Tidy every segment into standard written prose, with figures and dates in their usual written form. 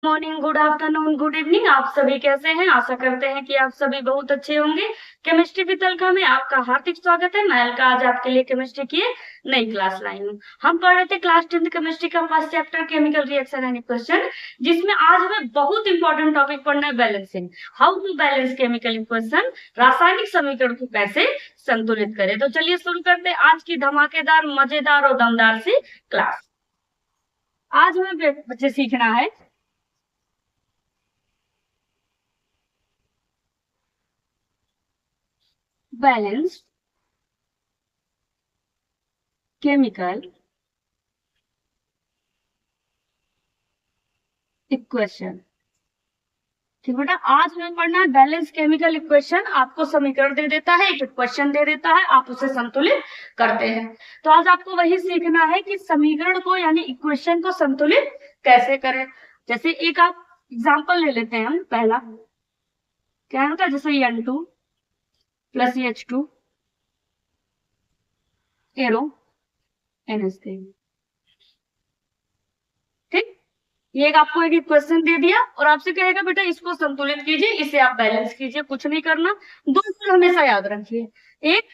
Morning, good afternoon, good evening. आप सभी कैसे हैं? आशा करते हैं कि आप सभी बहुत अच्छे होंगे। केमिस्ट्री वितलका में आपका हार्दिक स्वागत है। मैं अलका आज आपके लिए केमिस्ट्री की नई क्लास लाई हूँ। हम पढ़ रहे थे क्लास 10th केमिस्ट्री का first chapter chemical reaction and equation, जिसमें आज हमें बहुत इंपॉर्टेंट टॉपिक पढ़ना है, balancing. How to balance chemical equation, रासायनिक समीकरण को कैसे संतुलित करें। तो चलिए शुरू करते हैं आज की धमाकेदार, मजेदार और दमदार सी क्लास। आज हमें बच्चे सीखना है बैलेंस केमिकल इक्वेशन। ठीक बेटा, आज हमें पढ़ना है बैलेंस केमिकल इक्वेशन। आपको समीकरण दे देता है, एक इक्वेशन दे देता है, आप उसे संतुलित करते हैं। तो आज आपको वही सीखना है कि समीकरण को यानी इक्वेशन को संतुलित कैसे करें। जैसे एक आप एग्जांपल ले लेते हैं, हम पहला क्या होता है, जैसे N2 plus H2 arrow NH3। ठीक, ये एक आपको एक क्वेश्चन दे दिया और आपसे कहेगा बेटा इसको संतुलित कीजिए, इसे आप बैलेंस कीजिए, कुछ नहीं करना। दो चीज हमेशा याद रखिए, एक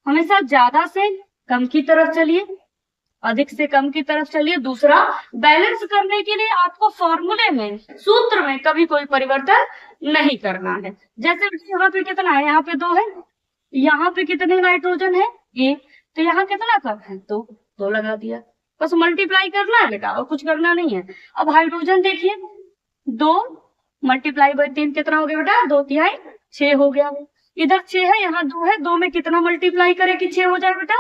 हमेशा ज्यादा से कम की तरफ चलिए, अधिक से कम की तरफ चलिए। दूसरा, बैलेंस करने के लिए आपको फॉर्मूले में, सूत्र में कभी कोई परिवर्तन नहीं करना है। जैसे यहाँ पे कितना है, यहाँ पे 2 है, यहाँ पे कितने नाइट्रोजन है, 1, तो यहाँ कितना कम है, 2, 2 लगा दिया। बस मल्टीप्लाई करना है बेटा, और कुछ करना नहीं है। अब हाइड्रोजन देखिए, 2 मल्टीप्लाई बाय 3 कितना हो गया बेटा, 2 तिहाई 6 हो गया। इधर 6 है, यहाँ 2 है, 2 में कितना मल्टीप्लाई करे कि 6 हो जाए बेटा,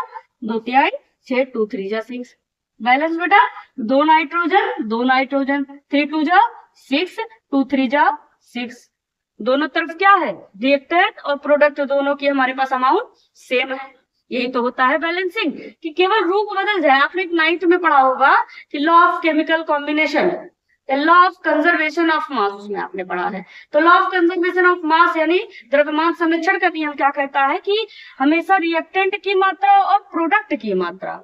2 तिहाई 6, 2 3 जा 6। बैलेंस बेटा, 2 नाइट्रोजन 3 2 जा 6, 2 3 जा 6। दोनों तरफ क्या है, रिएक्टेंट और प्रोडक्ट, दोनों की हमारे पास अमाउंट सेम है। यही तो होता है बैलेंसिंग, कि केवल रूप बदल जाए। आपने एक 9th में पढ़ा होगा कि law of chemical combination, law of conservation of mass, उसमें आपने पढ़ा है। तो law of conservation of mass यानी द्रव्यमान संरक्षण का नियम क्या कहता है कि हमेशा रिएक्टेंट की मात्रा और प्रोडक्ट की मात्रा,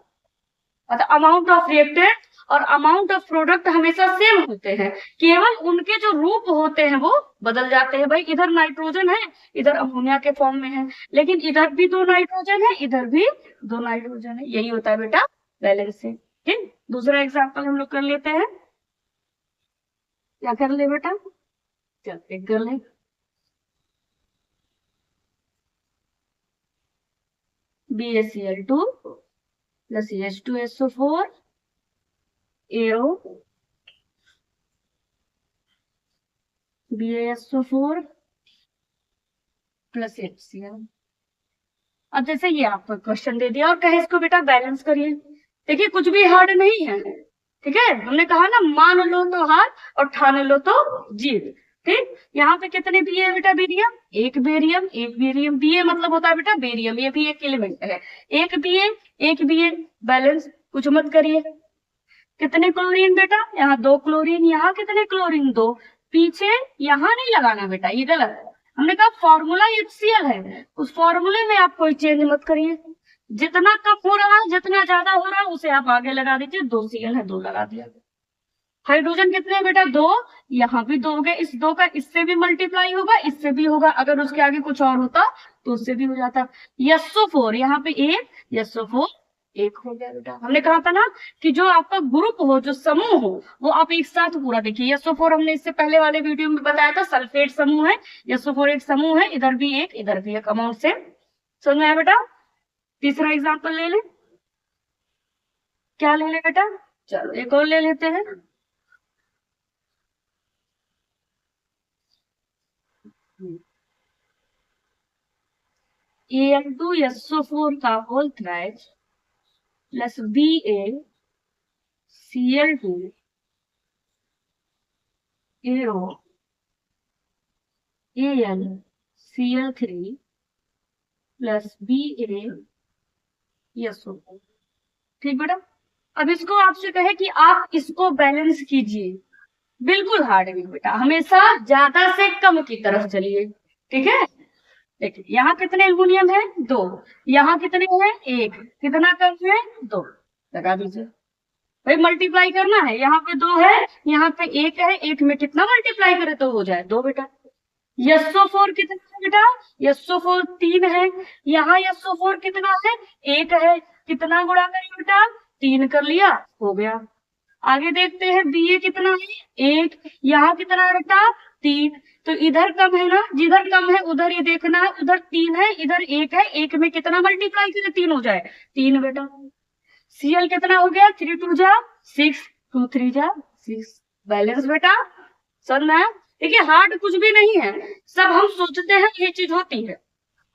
मतलब अमाउंट ऑफ रिएक्टेंट और अमाउंट ऑफ प्रोडक्ट हमेशा सेम होते हैं, केवल उनके जो रूप होते हैं वो बदल जाते हैं। भाई इधर नाइट्रोजन है, इधर अमोनिया के फॉर्म में है, लेकिन इधर भी 2 नाइट्रोजन है, इधर भी 2 नाइट्रोजन है। यही होता है बेटा बैलेंसिंग। ठीक, दूसरा एग्जाम्पल हम लोग कर लेते हैं। क्या कर ले बेटा, चल कर ले। BaCl2 plus H2SO4 arrow BaSO4 plus HCl। अब जैसे ये आपको क्वेश्चन दे दिया और कहे इसको बेटा बैलेंस करिए। देखिए कुछ भी हार्ड नहीं है, ठीक है। हमने कहा ना, मान लो तो हार और ठान लो तो जीत। ठीक, यहाँ पे कितने बी है बेटा, बेरियम, एक बेरियम, एक बेरियम। बी मतलब होता है बेटा बेरियम, ये भी एक एलिमेंट है। एक बी है, एक बी है, बैलेंस, कुछ मत करिए। कितने क्लोरीन बेटा, यहाँ 2 क्लोरीन, यहाँ कितने क्लोरीन, 2। पीछे यहाँ नहीं लगाना बेटा, ये गलत है। हमने कहा फॉर्मूला HCl है, उस फॉर्मूले में आप कोई चेंज मत करिए। जितना कम हो रहा है, जितना ज्यादा हो रहा है, उसे आप आगे लगा दीजिए। 2Cl है, 2 लगा दिया। हाइड्रोजन कितने हैं बेटा, 2, यहाँ भी 2 हो गए। इस 2 का इससे भी मल्टीप्लाई होगा, इससे भी होगा। अगर उसके आगे कुछ और होता तो उससे भी हो जाता। SO4 यहाँ पे 1, SO4 1 हो गया बेटा। हमने कहा था ना कि जो आपका ग्रुप हो, जो समूह हो, वो आप एक साथ पूरा देखिए। SO4 हमने इससे पहले वाले वीडियो में बताया था, सल्फेट समूह है। SO4 एक समूह है, इधर भी एक, इधर भी एक, अमाउंट से। समझ में आया बेटा। तीसरा एग्जाम्पल ले ले, क्या ले ले बेटा, चलो एक और ले लेते हैं। Al2SO4 का whole thrice plus BaCl2 arrow AlCl3 plus BaSO4। ठीक बेटा, अब इसको आपसे कहे कि आप इसको बैलेंस कीजिए, बिल्कुल हार्ड नहीं बेटा, हमेशा ज्यादा से कम की तरफ चलिए। ठीक है, देखिए यहाँ कितने एल्युमिनियम है, 2, यहाँ कितने हैं, 1, कितना कम है, 2, लगा दीजिए। भाई मल्टीप्लाई करना है, यहाँ पे 2 है, यहाँ पे 1 है, 1 में कितना मल्टीप्लाई करे तो हो जाए 2 बेटा। SO4 कितना है बेटा? SO4 3 है, यहाँ SO4 कितना है? 1 है, कितना गुणा करिए बेटा? 3 कर लिया, हो गया। आगे देखते हैं BA कितना है? 1, यहाँ कितना है बेटा? 3। तो इधर कम है ना, जिधर कम है उधर ही देखना है, उधर 3 है, इधर 1 है, 1 में कितना मल्टीप्लाई करे 3 हो जाए? 3 बेटा। Cl कितना हो गया? 3 2 जा 6, 2 3 जा 6, बैलेंस बेटा। समझ में आया? देखिए हार्ड कुछ भी नहीं है, सब हम सोचते हैं ये चीज होती है।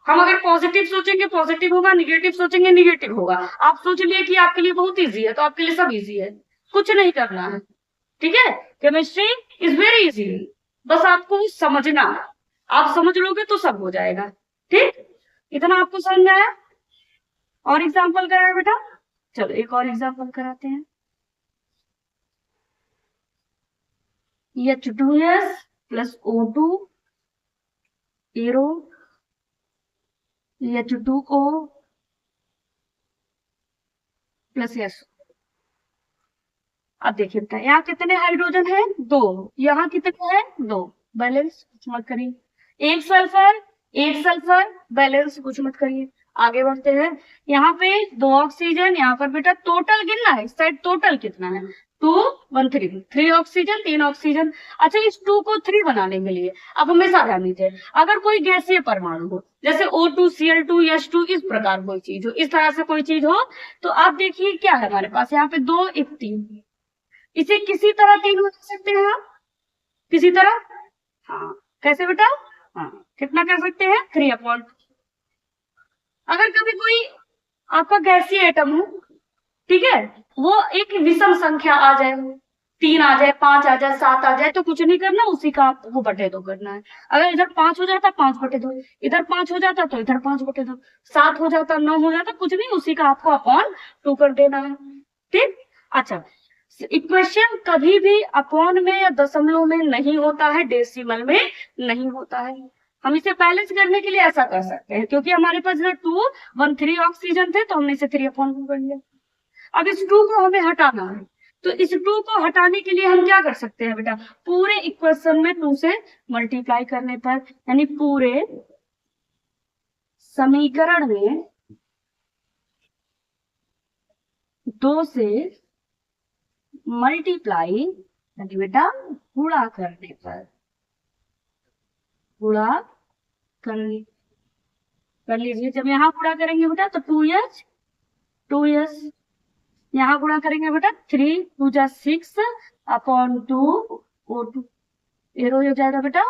हम अगर पॉजिटिव सोचेंगे पॉजिटिव होगा, निगेटिव सोचेंगे निगेटिव होगा। आप सोच लिए कि आपके लिए बहुत इजी है तो आपके लिए सब इजी है, कुछ नहीं करना है। ठीक है, केमिस्ट्री इज वेरी इजी, बस आपको समझना, आप समझ लोगे तो सब हो जाएगा। ठीक, इतना आपको समझ में आया? और एग्जाम्पल कराए बेटा? चलो एक और एग्जाम्पल कराते हैं। H2S plus O2 arrow H2O plus S। अब देखिए बेटा यहाँ कितने हाइड्रोजन है? 2। यहाँ कितने हैं? 2। बैलेंस कुछ मत करिए। एक सल्फर बैलेंस कुछ मत करिए। आगे बढ़ते हैं, यहाँ पे 2 ऑक्सीजन, यहाँ पर बेटा टोटल गिनना है, शायद टोटल कितना है? 2 1 3, 3 ऑक्सीजन 3 ऑक्सीजन। अच्छा, इस 2 को 3 बनाने के लिए अब हमेशा ध्यान दीजिए, अगर कोई गैसीय परमाणु हो जैसे O2 Cl2 H2 इस प्रकार कोई चीज हो, इस तरह से कोई चीज हो, तो आप देखिए क्या है हमारे पास यहाँ पे 2 1 3, इसे किसी तरह 3 बना सकते हैं आप, किसी तरह। हाँ कैसे बेटा? हाँ कितना कर सकते हैं? 3/2। अगर कभी कोई आपका गैसीय एटम हो, ठीक है, वो एक विषम संख्या आ जाए, 3 आ जाए, 5 आ जाए, 7 आ जाए, तो कुछ नहीं करना, उसी का वो बटे 2 करना है। अगर इधर 5 हो जाता 5 बटे 2, इधर 5 हो जाता तो इधर 5 बटे 2, 7 हो जाता 9 हो जाता, कुछ नहीं, उसी का आपको अपॉन 2 कर देना है। ठीक, अच्छा इक्वेशन कभी भी अपॉन में या दशमलव में नहीं होता है, डेसिमल में नहीं होता है। हम इसे बैलेंस करने के लिए ऐसा कर सकते हैं, क्योंकि हमारे पास 2 1 3 ऑक्सीजन थे तो हमने इसे 3/2 कर लिया। अब इस 2 को हमें हटाना है, तो इस 2 को हटाने के लिए हम क्या कर सकते हैं बेटा? पूरे इक्वेशन में 2 से मल्टीप्लाई करने पर, यानी पूरे समीकरण में 2 से मल्टीप्लाई यानी बेटा गुणा करने पर, गुणा कर लीजिए। जब यहाँ गुणा करेंगे बेटा तो 2s, यहाँ गुणा करेंगे बेटा 3 2 जा 6/2 O2 एरो हो जाएगा बेटा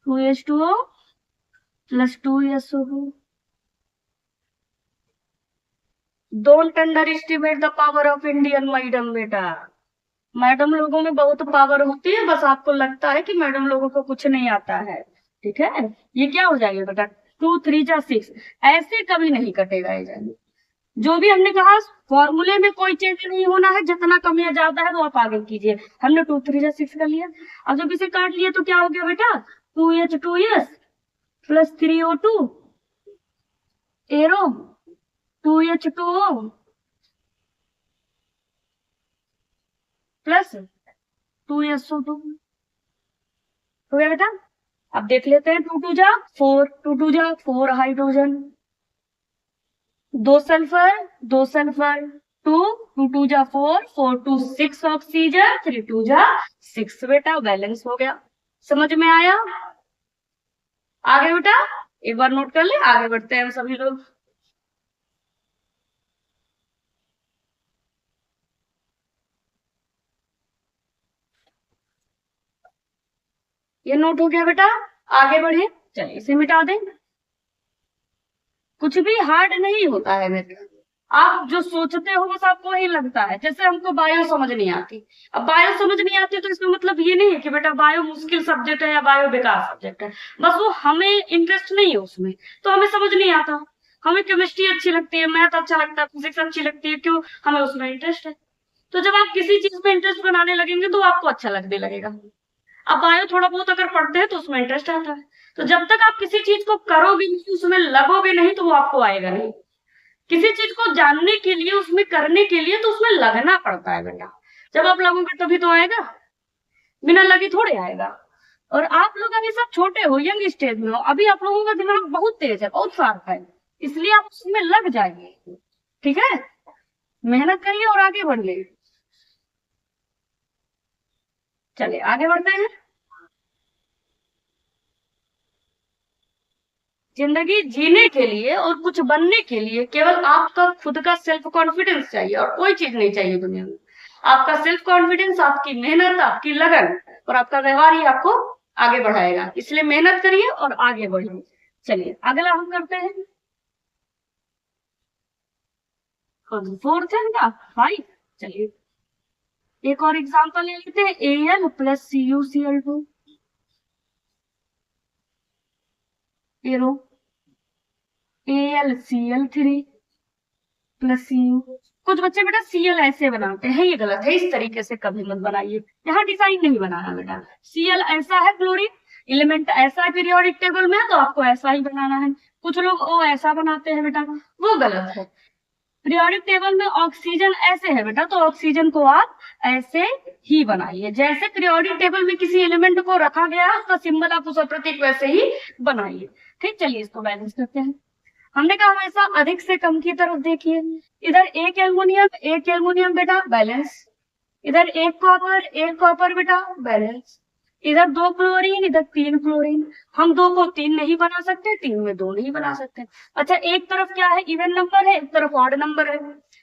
2H2O plus 2SO2। Don't under estimate the power of Indian madam बेटा। मैडम लोगों में बहुत पावर होती है, बस आपको लगता है कि मैडम लोगों को कुछ नहीं आता है। ठीक है, ये क्या हो जाएगा बेटा 2 3 जा 6, ऐसे कभी नहीं कटेगा ये। जो भी हमने कहा फॉर्मूले में कोई चेंज नहीं होना है, जितना कम या ज्यादा है वो आप आगे कीजिए। हमने 2 3 जा 6 कर लिया। अब जब इसे काट लिया तो क्या हो गया बेटा 2H2S plus 3O2 arrow 2H2O plus 2SO2 हो गया बेटा। अब देख लेते हैं 2 2 जा 4, 2 2 जा 4 हाइड्रोजन, 2 सल्फर 2 सल्फर 2 2 2 जा 4 4 2 6 ऑक्सीजन 3 2 जा 6 बेटा, बैलेंस हो गया। समझ में आया? आगे बेटा एक बार नोट कर ले, आगे बढ़ते हैं हम सभी लोग। ये नोट हो गया बेटा, आगे बढ़े। चलिए इसे मिटा दें। कुछ भी हार्ड नहीं होता है बेटा, आप जो सोचते हो बस आपको वही लगता है। जैसे हमको बायो समझ नहीं आती, अब बायो समझ नहीं आती तो इसका मतलब ये नहीं है कि बेटा बायो मुश्किल सब्जेक्ट है या बायो बेकार सब्जेक्ट है, बस वो हमें इंटरेस्ट नहीं है उसमें, तो हमें समझ नहीं आता। हमें केमिस्ट्री अच्छी लगती है, मैथ अच्छा लगता है, फिजिक्स अच्छी लगती है, क्यों? हमें उसमें इंटरेस्ट है। तो जब आप किसी चीज में इंटरेस्ट बनाने लगेंगे तो आपको अच्छा लगने लगेगा। अब बायो थोड़ा बहुत अगर पढ़ते हैं तो उसमें इंटरेस्ट आता है, तो जब तक आप किसी चीज को करोगे नहीं, उसमें लगोगे नहीं, तो वो आपको आएगा नहीं। किसी चीज को जानने के लिए, उसमें करने के लिए तो उसमें लगना पड़ता है बेटा। जब आप लगोगे तभी तो आएगा, बिना लगे थोड़े आएगा। और आप लोग अभी सब छोटे हो, यंग स्टेज में हो, अभी आप लोगों का दिमाग बहुत तेज है, बहुत शार्प है, इसलिए आप उसमें लग जाएंगे। ठीक है, मेहनत करिए और आगे बढ़िए। चलिए आगे बढ़ते हैं। जिंदगी जीने के लिए और कुछ बनने के लिए केवल आपका खुद का सेल्फ कॉन्फिडेंस चाहिए, और कोई चीज नहीं चाहिए दुनिया में। आपका सेल्फ कॉन्फिडेंस, आपकी मेहनत, आपकी लगन और आपका व्यवहार ही आपको आगे बढ़ाएगा, इसलिए मेहनत करिए और आगे बढ़िए। चलिए अगला हम करते हैं, फोर्थ है ना, 5। चलिए एक और एग्जांपल ले लेते हैं, Al plus CuCl2 arrow AlCl3 plus Cu। कुछ बच्चे बेटा Cl ऐसे बनाते हैं, ये गलत है, इस तरीके से कभी मत बनाइए, यहाँ डिजाइन नहीं बनाना बेटा। Cl ऐसा है क्लोरीन एलिमेंट, ऐसा है पीरियोडिक टेबल में, तो आपको ऐसा ही बनाना है। कुछ लोग ओ ऐसा बनाते हैं बेटा, वो गलत है। पीरियोडिक टेबल में ऑक्सीजन ऐसे है बेटा, तो ऑक्सीजन को आप ऐसे ही बनाइए, जैसे पीरियोडिक टेबल में किसी एलिमेंट को रखा गया है उसका सिंबल आप उसका प्रतीक वैसे ही बनाइए। ठीक, चलिए इसको बैलेंस करते हैं। हमने कहा हमेशा अधिक से कम की तरफ देखिए। इधर एक एल्युमिनियम बेटा बैलेंस, इधर एक कॉपर बेटा बैलेंस, इधर 2 क्लोरीन, इधर 3 क्लोरीन। हम 2 को 3 नहीं बना सकते, 3 में 2 नहीं बना सकते। अच्छा, एक तरफ क्या है, इवन नंबर है, एक तरफ ऑड नंबर है,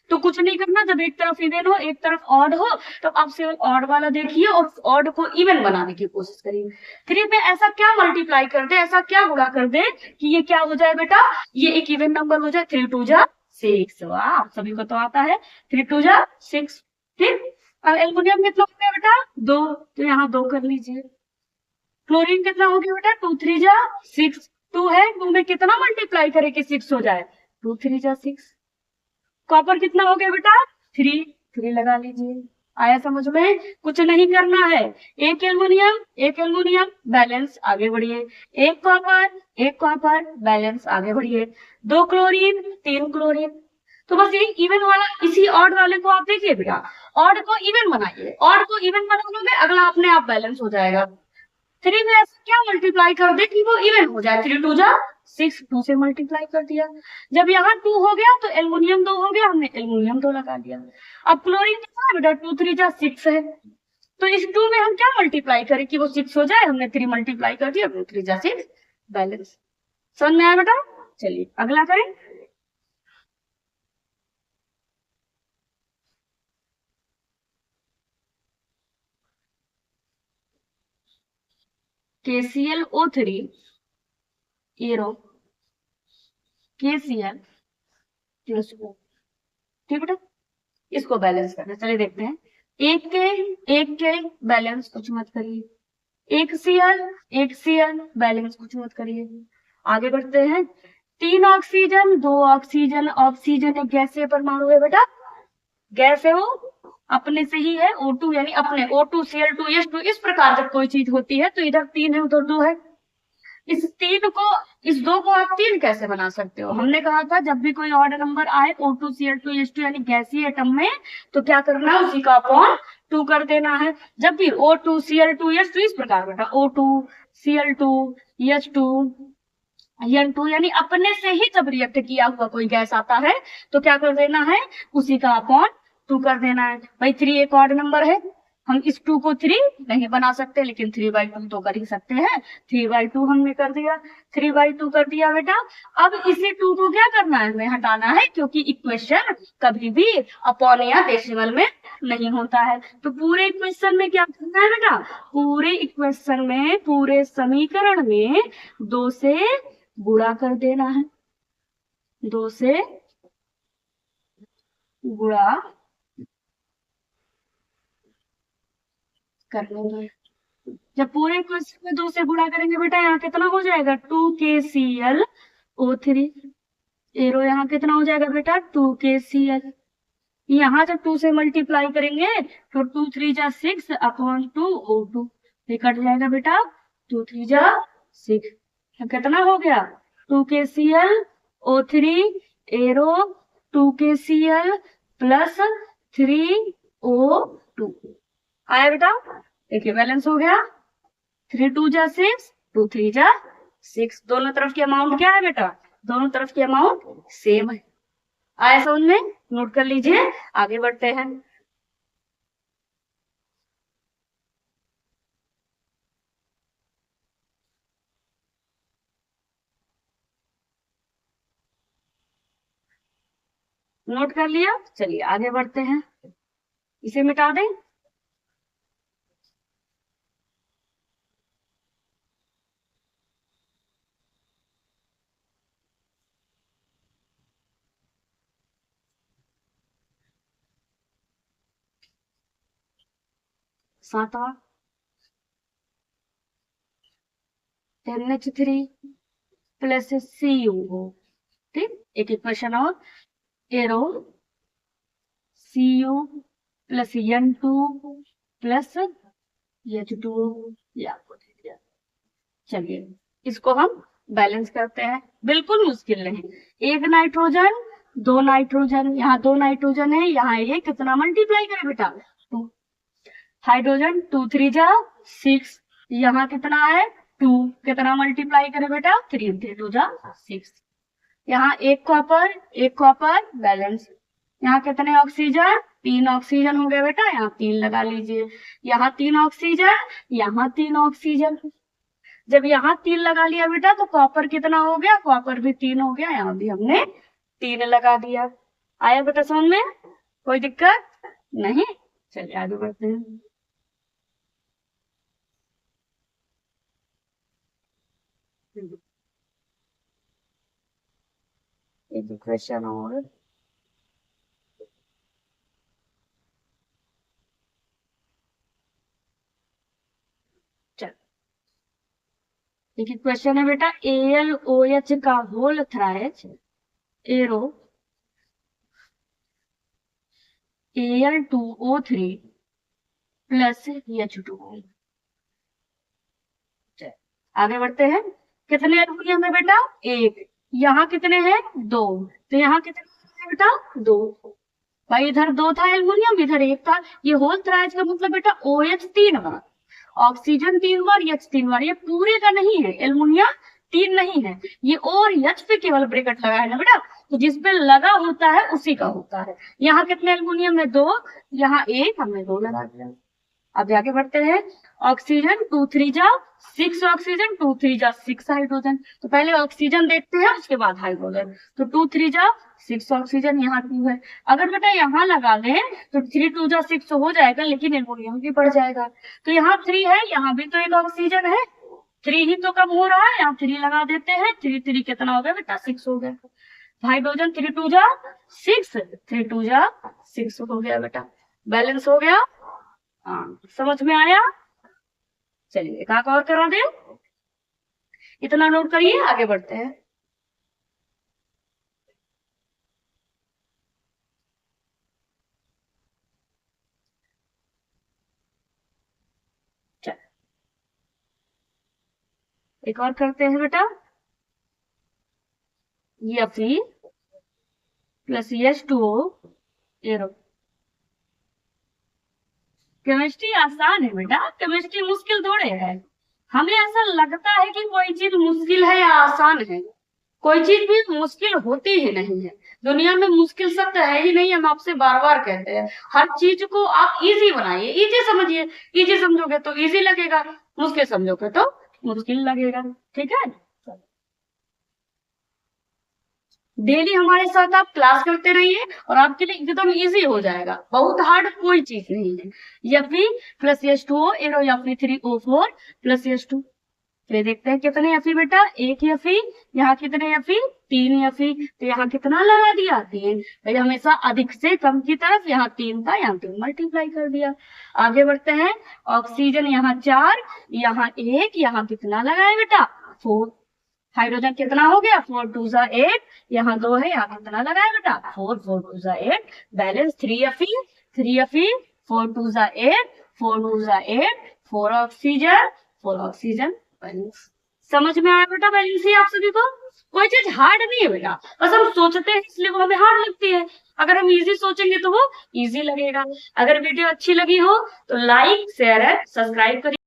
तो कुछ नहीं करना, जब एक तरफ इवन हो एक तरफ ऑड हो तो आप सिर्फ ऑड वाला देखिए और ऑड को इवन बनाने की कोशिश करिए। 3 पे ऐसा क्या मल्टीप्लाई कर दे, ऐसा क्या गुणा कर दे कि ये क्या हो जाए बेटा, ये एक इवन नंबर हो जाए। 3 2 जा 6, वाह आप सभी को तो आता है, 3 2 जा 6। ठीक, अब एल्युमिनियम कितना हो गया बेटा 2, तो यहाँ 2 कर लीजिए। क्लोरीन कितना हो गया बेटा 2 3 जा 6, 2 है, 2 में कितना मल्टीप्लाई करे कि 6 हो जाए, 2 3 जा 6। कॉपर कितना हो गया बेटा 3, 3 लगा लीजिए। आया समझ में, कुछ नहीं करना है, एक एल्युमिनियम बैलेंस आगे बढ़िए, एक कॉपर बैलेंस आगे बढ़िए, 2 क्लोरीन 3 क्लोरीन। तो बस ये इवन वाला, इसी ऑड वाले को आप देखिए बेटा, ऑड को इवन बनाइए, ऑड को इवन बनाओगे अगला अपने आप बैलेंस हो जाएगा। 3 में ऐसा क्या मल्टीप्लाई कर दे कि वो इवन हो जाए, 3 2 जा 6, 2 से मल्टीप्लाई कर दिया। जब यहाँ 2 हो गया तो एल्युमिनियम 2 हो गया, हमने एल्युमिनियम 2 लगा दिया। अब क्लोरीन कितना है बेटा 2 3 जा 6 है, तो इस 2 में हम क्या मल्टीप्लाई करें कि वो 6 हो जाए, हमने 3 मल्टीप्लाई कर दिया, 2 3 जा 6 बैलेंस। समझ में आया बेटा, चलिए अगला करें। KClO3 arrow KCl plus O। ठीक बेटा, इसको बैलेंस करना, चलिए देखते हैं। एक के बैलेंस कुछ मत करिए, एक Cl बैलेंस कुछ मत करिए। आगे बढ़ते हैं, 3 ऑक्सीजन 2 ऑक्सीजन, ऑक्सीजन एक गैसीय परमाणु है बेटा, गैस है वो, अपने से ही है, O2 यानी अपने, O2 Cl2 H2, इस प्रकार जब कोई चीज होती है तो इधर 3 है उधर 2 है। इस 2 को आप 3 कैसे बना सकते हो, हमने कहा था जब भी कोई ऑड नंबर आए O2 Cl2 H2 यानी गैसीय एटम में, तो क्या करना है, उसी का अपॉन 2 कर देना है। जब भी O2 Cl2 H2 इस प्रकार बेटा, O2 Cl2 H2 N2 यानी अपने से ही जब रिएक्ट किया हुआ कोई गैस आता है तो क्या कर देना है, उसी का अपॉन 2 कर देना है। भाई 3 एक ऑड नंबर है, हम इस 2 को 3 नहीं बना सकते, लेकिन 3/2 तो कर ही सकते हैं। 3/2 हमने कर दिया, 3/2 कर दिया बेटा। अब इसी 2 को क्या करना है, हमें हटाना है, क्योंकि इक्वेशन कभी भी अपॉन या डेसिमल में नहीं होता है। तो पूरे इक्वेशन में क्या करना है बेटा, पूरे इक्वेशन में, पूरे समीकरण में 2 से गुणा कर देना है, 2 से गुणा करने में। जब पूरे क्वेश्चन में 2 से गुणा करेंगे बेटा, यहाँ कितना हो जाएगा 2KClO3 एरो, यहाँ कितना हो जाएगा बेटा 2KCl। यहाँ जब 2 से मल्टीप्लाई करेंगे तो 2 3 जा 6 अपॉन 2 O2, ये कट जाएगा बेटा, 2 3 जा 6, कितना हो गया 2KClO3 arrow 2KCl plus 3 O2 आया बेटा। देखिए बैलेंस हो गया, 3 2 जा 6, 2 3 जा 6, दोनों तरफ की अमाउंट क्या है बेटा, दोनों तरफ की अमाउंट सेम है। आया समझ में, नोट कर लीजिए, आगे बढ़ते हैं। नोट कर लिया, चलिए आगे बढ़ते हैं, इसे मिटा दें। सातवां 10H3 प्लस CuO, ठीक। एक इक्वेशन और, arrow Cu plus N2 plus H2O, ये आपको दे दिया। चलिए इसको हम बैलेंस करते हैं, बिल्कुल मुश्किल नहीं। एक नाइट्रोजन, दो नाइट्रोजन, यहाँ दो नाइट्रोजन है, यहाँ ये कितना मल्टीप्लाई करें बेटा, 2। हाइड्रोजन 2 3 जा 6, यहाँ कितना है 2, कितना मल्टीप्लाई करें बेटा, 3 3 2 जा 6। यहाँ एक कॉपर बैलेंस, यहाँ कितने ऑक्सीजन, 3 ऑक्सीजन हो गया बेटा, यहाँ 3 लगा लीजिए। यहाँ 3 ऑक्सीजन, यहाँ 3 ऑक्सीजन, जब यहाँ 3 लगा लिया बेटा तो कॉपर कितना हो गया, कॉपर भी 3 हो गया, यहाँ भी हमने 3 लगा दिया। आया बेटा समझ में, कोई दिक्कत नहीं। चलिए आगे बढ़ते हैं। एक क्वेश्चन और, देखिए क्वेश्चन है बेटा, AlOH का whole thrice arrow Al2O3 plus H2O। आगे बढ़ते हैं, कितने एल्युमिनियम है बेटा, एक, यहाँ कितने हैं, 2, तो यहाँ कितने है बेटा, 2। भाई इधर 2 था एल्युमिनियम, इधर 1 था, ये होल थ्राइज का मतलब बेटा OH 3 बार, ऑक्सीजन 3 बार, H 3 बार, ये पूरे का नहीं है, एल्युमिनियम 3 नहीं है, ये और H पे केवल ब्रैकेट लगा है ना बेटा, तो जिस पे लगा होता है उसी का होता है। यहाँ कितने एल्युमिनियम है, 2, यहाँ 1, हमने 2 लगा दिया। अब आगे बढ़ते हैं, ऑक्सीजन 2 3 जा 6 ऑक्सीजन, 2 3 जा 6 हाइड्रोजन, तो पहले ऑक्सीजन देखते हैं उसके बाद हाइड्रोजन, तो 2 3 जा 6 ऑक्सीजन, यहाँ 2 है। अगर बेटा यहाँ लगा लें तो 3 2 जा 6 हो जाएगा, लेकिन एल्युमिनियम भी बढ़ जाएगा, तो यहाँ 3 है, यहाँ भी तो एक ऑक्सीजन है, 3 ही तो कम हो रहा है, यहाँ 3 लगा देते हैं, 3 3 कितना हो गया बेटा, 6 हो गया। हाइड्रोजन 3 2 जा 6, 3 2 जा 6 हो गया बेटा, बैलेंस हो गया। हाँ समझ में आया, चलिए एक और करा दे, इतना नोट करिए, आगे बढ़ते हैं। चल एक और करते हैं बेटा, Fe plus H2O arrow. Chemistry आसान है बेटा, केमिस्ट्री मुश्किल थोड़े है। हमें ऐसा लगता है कि कोई चीज मुश्किल है या आसान है, कोई चीज भी मुश्किल होती ही नहीं है, दुनिया में मुश्किल शब्द है ही नहीं, हम आपसे बार बार कहते हैं। हर चीज को आप इजी बनाइए, इजी समझिए, इजी समझोगे तो इजी लगेगा, मुश्किल समझोगे तो मुश्किल लगेगा, ठीक है। डेली हमारे साथ आप क्लास करते रहिए और आपके लिए एकदम इजी हो जाएगा, बहुत हार्ड कोई चीज नहीं है। Fe plus H2O arrow Fe3O4 plus H2, फिर देखते हैं कितने Fe बेटा, एक Fe, यहाँ कितने Fe, 3 Fe, तो यहाँ कितना लगा दिया, 3, भाई हमेशा अधिक से कम की तरफ, यहाँ 3 था, यहाँ 3 मल्टीप्लाई कर दिया। आगे बढ़ते हैं, ऑक्सीजन यहाँ 4, यहाँ 1, यहाँ कितना लगाए बेटा, 4। हाइड्रोजन कितना हो गया, 4 2 जा 8, यहाँ 2 है, यहाँ कितना लगाए बेटा, 4 4 2 जा 8, बैलेंस 3 Fe 4 2 जा 8, 4 2 जा 8, 4 ऑक्सीजन 4 ऑक्सीजन, बैलेंस। समझ में आया बेटा, बैलेंस ही आप सभी को, कोई चीज हार्ड नहीं है बेटा, बस हम सोचते हैं इसलिए वो हमें हार्ड लगती है, अगर हम इजी सोचेंगे तो वो इजी लगेगा। अगर वीडियो अच्छी लगी हो तो लाइक शेयर एंड सब्सक्राइब करिए।